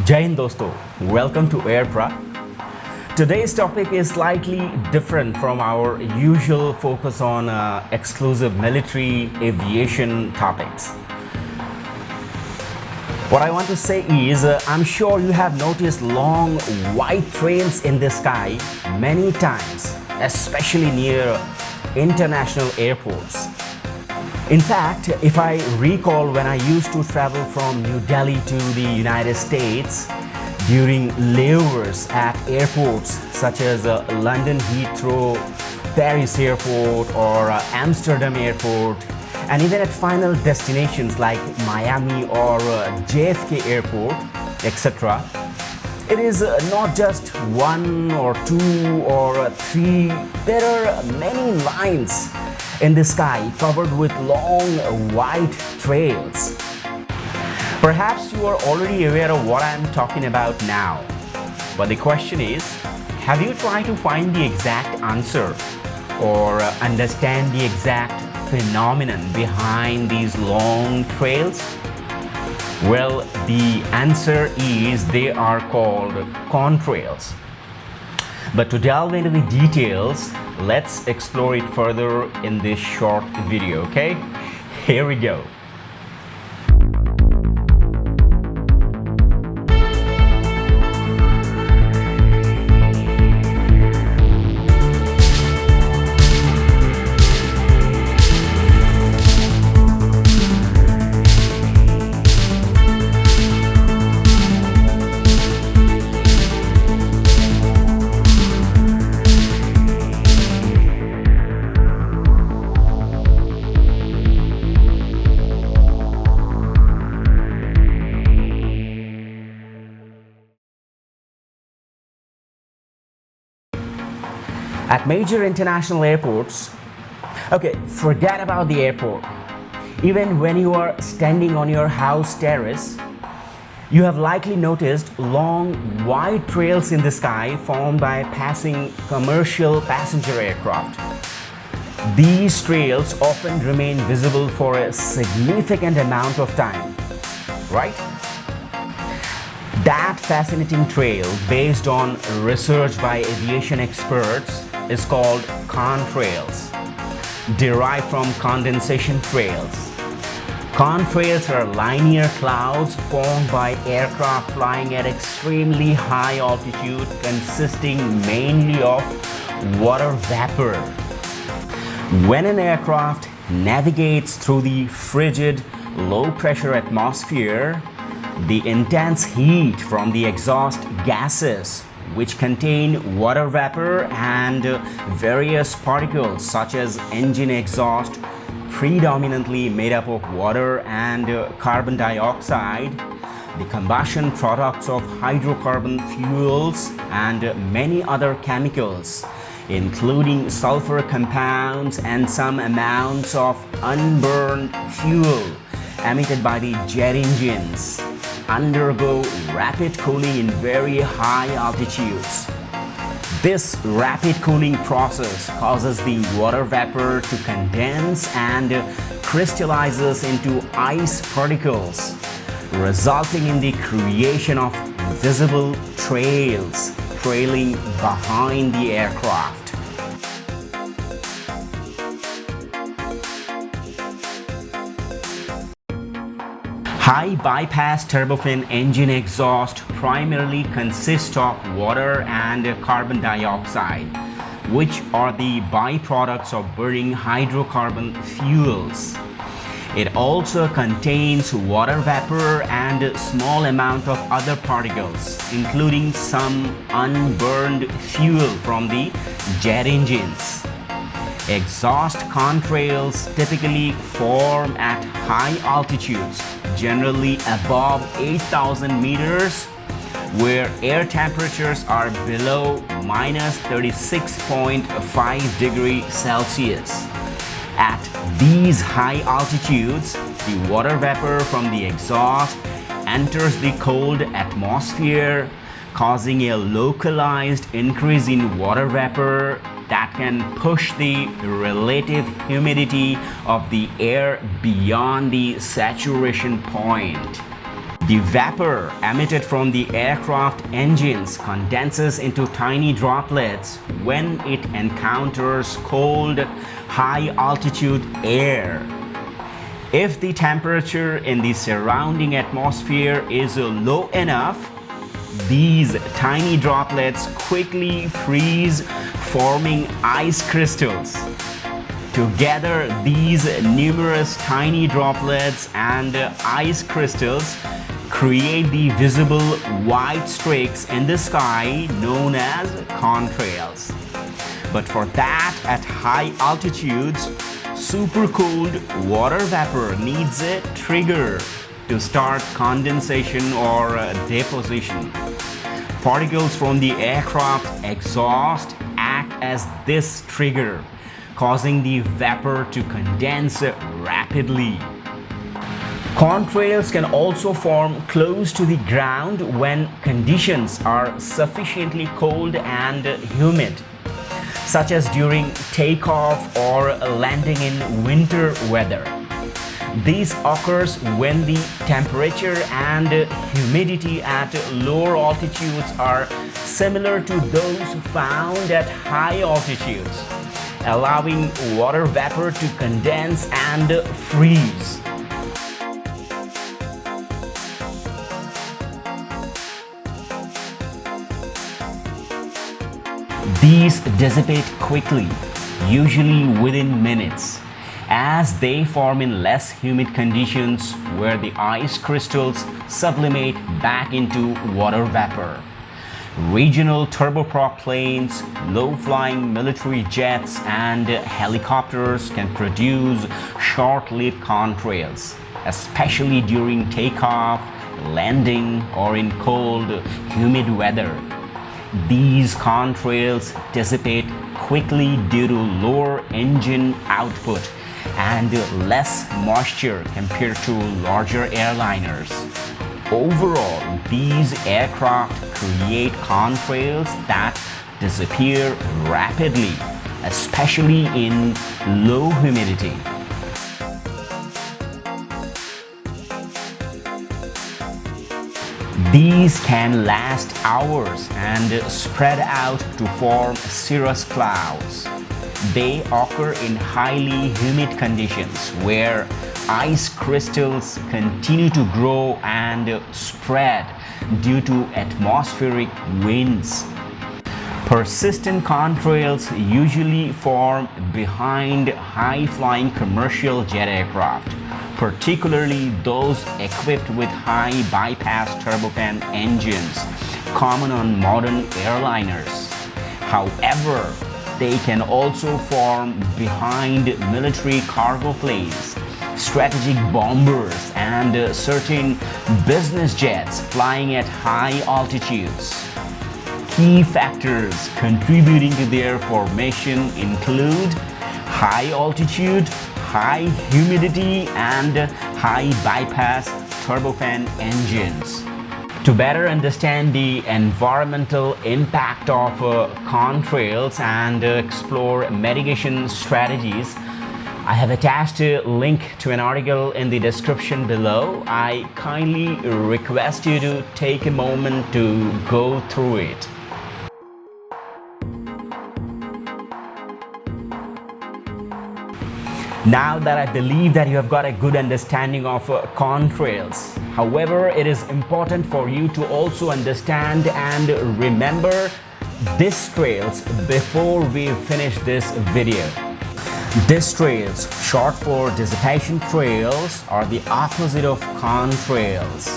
Jai Hind dosto, welcome to AirPra. Today's topic is slightly different from our usual focus on exclusive military aviation topics. What I want to say is, I'm sure you have noticed long white trails in the sky many times, especially near international airports. In fact, if I recall when I used to travel from New Delhi to the United States during layovers at airports such as London Heathrow, Paris Airport or Amsterdam Airport, and even at final destinations like Miami or JFK Airport, etc. It is not just one or two or three, there are many lines in the sky covered with long white trails. Perhaps you are already aware of what I am talking about now. But the question is, have you tried to find the exact answer or understand the exact phenomenon behind these long trails? Well, the answer is they are called contrails. But to delve into the details, let's explore it further in this short video, okay? Here we go. At major international airports, okay, forget about the airport. Even when you are standing on your house terrace, you have likely noticed long white trails in the sky formed by passing commercial passenger aircraft. These trails often remain visible for a significant amount of time, right? That fascinating trail, based on research by aviation experts, is called contrails, derived from condensation trails. Contrails are linear clouds formed by aircraft flying at extremely high altitude, consisting mainly of water vapor. When an aircraft navigates through the frigid, low-pressure atmosphere, the intense heat from the exhaust gases, which contain water vapor and various particles such as engine exhaust, predominantly made up of water and carbon dioxide, the combustion products of hydrocarbon fuels, and many other chemicals, including sulfur compounds and some amounts of unburned fuel emitted by the jet engines, undergo rapid cooling in very high altitudes. This rapid cooling process causes the water vapor to condense and crystallizes into ice particles, resulting in the creation of visible trails trailing behind the aircraft. High bypass turbofan engine exhaust primarily consists of water and carbon dioxide, which are the byproducts of burning hydrocarbon fuels. It also contains water vapor and a small amount of other particles, including some unburned fuel from the jet engines. Exhaust contrails typically form at high altitudes, generally above 8,000 meters, where air temperatures are below minus 36.5 degrees Celsius. At these high altitudes, the water vapor from the exhaust enters the cold atmosphere, causing a localized increase in water vapor that can push the relative humidity of the air beyond the saturation point. The vapor emitted from the aircraft engines condenses into tiny droplets when it encounters cold, high-altitude air. If the temperature in the surrounding atmosphere is low enough, these tiny droplets quickly freeze, forming ice crystals. Together, these numerous tiny droplets and ice crystals create the visible white streaks in the sky known as contrails. But for that, at high altitudes, supercooled water vapor needs a trigger to start condensation or deposition. Particles from the aircraft exhaust act as this trigger, causing the vapor to condense rapidly. Contrails can also form close to the ground when conditions are sufficiently cold and humid, such as during takeoff or landing in winter weather. This occurs when the temperature and humidity at lower altitudes are similar to those found at high altitudes, allowing water vapor to condense and freeze. These dissipate quickly, usually within minutes, as they form in less humid conditions where the ice crystals sublimate back into water vapor. Regional turboprop planes, low-flying military jets, and helicopters can produce short-lived contrails, especially during takeoff, landing, or in cold, humid weather. These contrails dissipate quickly due to lower engine output and less moisture compared to larger airliners. Overall, these aircraft create contrails that disappear rapidly, especially in low humidity. These can last hours and spread out to form cirrus clouds. They occur in highly humid conditions where ice crystals continue to grow and spread due to atmospheric winds. Persistent contrails usually form behind high-flying commercial jet aircraft, particularly those equipped with high bypass turbofan engines, common on modern airliners. However, they can also form behind military cargo planes, strategic bombers, and certain business jets flying at high altitudes. Key factors contributing to their formation include high altitude, high humidity, and high bypass turbofan engines. To better understand the environmental impact of contrails and explore mitigation strategies, I have attached a link to an article in the description below. I kindly request you to take a moment to go through it. Now that I believe that you have got a good understanding of contrails, however, it is important for you to also understand and remember distrails before we finish this video. Distrails, short for dissipation trails, are the opposite of contrails.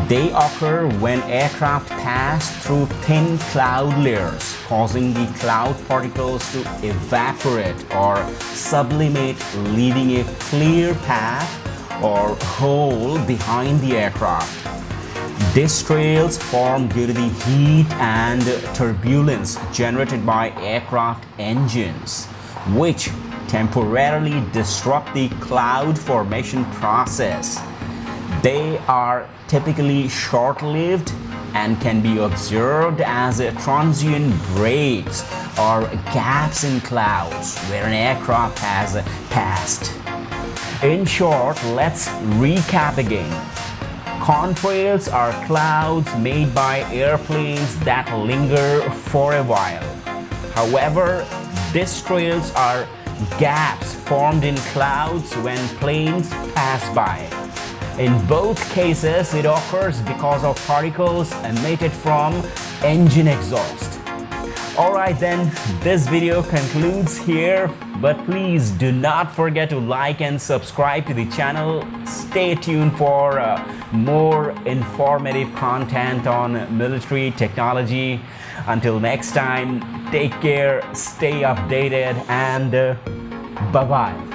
They occur when aircraft pass through thin cloud layers, causing the cloud particles to evaporate or sublimate, leaving a clear path or hole behind the aircraft. Distrails form due to the heat and turbulence generated by aircraft engines, which temporarily disrupt the cloud formation process. They are typically short-lived and can be observed as transient breaks or gaps in clouds where an aircraft has passed. In short, let's recap again. Contrails are clouds made by airplanes that linger for a while. However, these trails are gaps formed in clouds when planes pass by. In both cases, it occurs because of particles emitted from engine exhaust. Alright then, this video concludes here, but please do not forget to like and subscribe to the channel. Stay tuned for more informative content on military technology. Until next time, take care, stay updated, and bye-bye.